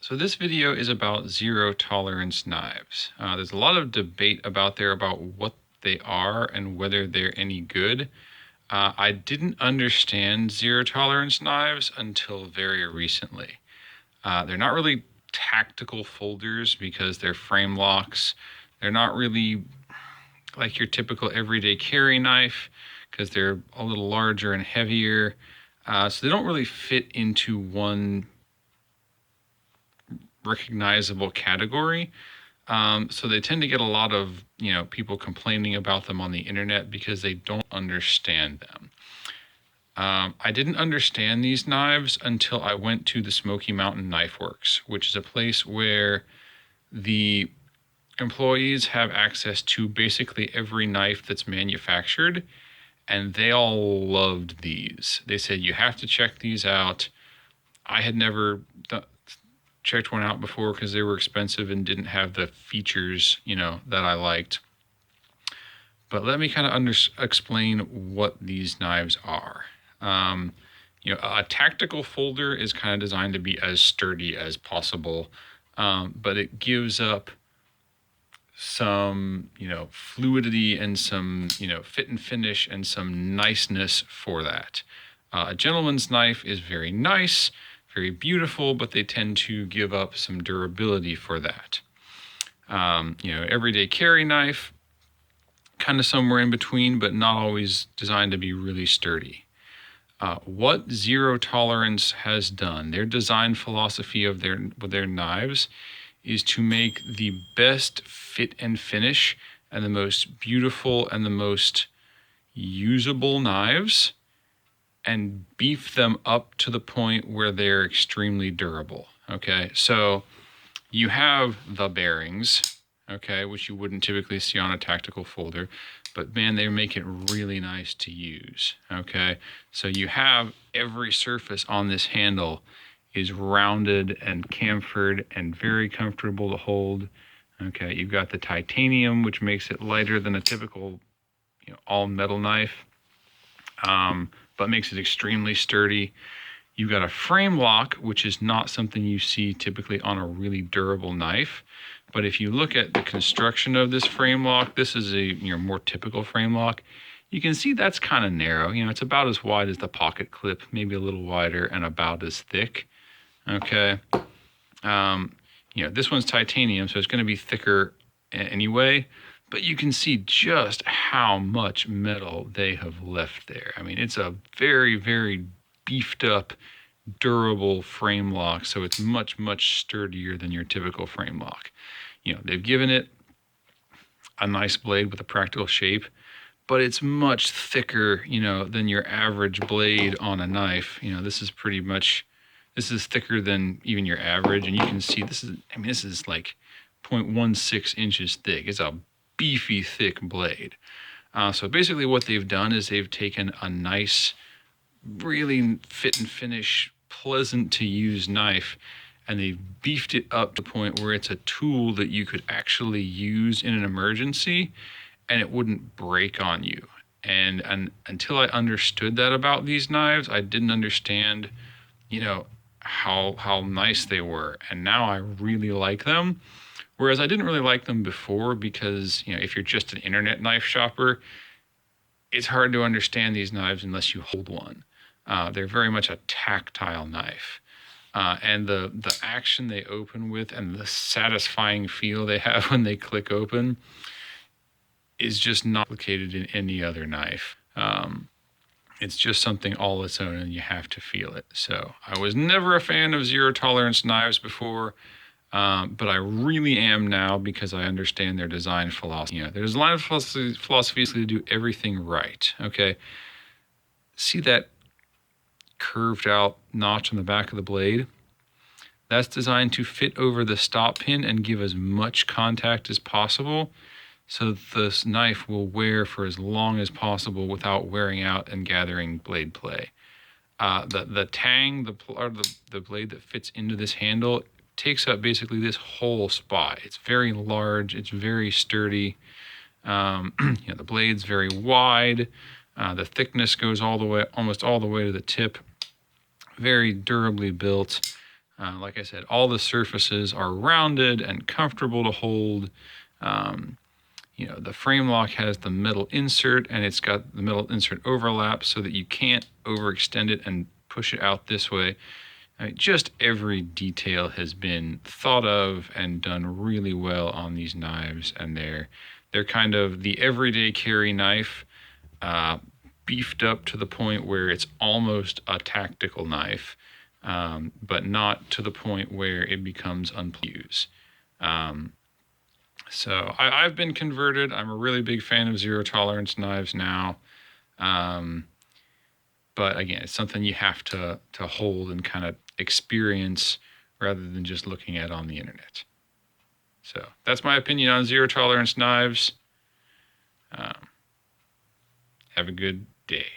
So this video is about zero tolerance knives. There's a lot of debate about what they are and whether they're any good. I didn't understand zero tolerance knives until very recently. They're not really tactical folders because they're frame locks. They're not really like your typical everyday carry knife because they're a little larger and heavier. So they don't really fit into one recognizable category. So they tend to get a lot of people complaining about them on the internet because they don't understand them. I didn't understand these knives until I went to the Smoky Mountain Knife Works, which is a place where the employees have access to basically every knife that's manufactured, and they all loved these. They said, you have to check these out. I had never checked one out before because they were expensive and didn't have the features, that I liked. But let me kind of explain what these knives are. A tactical folder is kind of designed to be as sturdy as possible, but it gives up some, fluidity and some, fit and finish and some niceness for that. A gentleman's knife is very nice, very beautiful, but they tend to give up some durability for that. Everyday carry knife, kind of somewhere in between, but not always designed to be really sturdy. What Zero Tolerance has done, their design philosophy of their knives is to make the best fit and finish and the most beautiful and the most usable knives and beef them up to the point where they're extremely durable. Okay, so you have the bearings, okay, which you wouldn't typically see on a tactical folder, but man, they make it really nice to use. Okay, so you have every surface on this handle is rounded and chamfered and very comfortable to hold. Okay, you've got the titanium, which makes it lighter than a typical all metal knife, but makes it extremely sturdy. You've got a frame lock, which is not something you see typically on a really durable knife. But if you look at the construction of this frame lock, this is a more typical frame lock. You can see that's kind of narrow. It's about as wide as the pocket clip, maybe a little wider, and about as thick. Okay. This one's titanium, so it's going to be thicker anyway. But you can see just how much metal they have left there. I mean, it's a very, very beefed up, durable frame lock, so it's much, much sturdier than your typical frame lock. They've given it a nice blade with a practical shape, but it's much thicker, than your average blade on a knife. This is thicker than even your average, and you can see this is like 0.16 inches thick. It's a beefy, thick blade. So basically what they've done is they've taken a nice, really fit and finish, pleasant to use knife, and they've beefed it up to the point where it's a tool that you could actually use in an emergency and it wouldn't break on you. And until I understood that about these knives, I didn't understand, how nice they were. And now I really like them. Whereas I didn't really like them before because, if you're just an internet knife shopper, it's hard to understand these knives unless you hold one. They're very much a tactile knife. And the action they open with and the satisfying feel they have when they click open is just not replicated in any other knife. It's just something all its own and you have to feel it. So I was never a fan of zero tolerance knives before. But I really am now because I understand their design philosophy. Their design philosophy is to do everything right. Okay. See that curved out notch on the back of the blade? That's designed to fit over the stop pin and give as much contact as possible so that this knife will wear for as long as possible without wearing out and gathering blade play. The tang, the blade that fits into this handle, takes up basically this whole spot. It's very large. It's very sturdy. The blade's very wide. The thickness goes almost all the way to the tip. Very durably built. Like I said, all the surfaces are rounded and comfortable to hold. The frame lock has the metal insert, and it's got the metal insert overlap so that you can't overextend it and push it out this way. I mean, just every detail has been thought of and done really well on these knives, and they're kind of the everyday carry knife, beefed up to the point where it's almost a tactical knife, but not to the point where it becomes unused. So I've been converted. I'm a really big fan of zero tolerance knives now. But again, it's something you have to hold and kind of experience rather than just looking at on the internet. So that's my opinion on zero tolerance knives. Have a good day.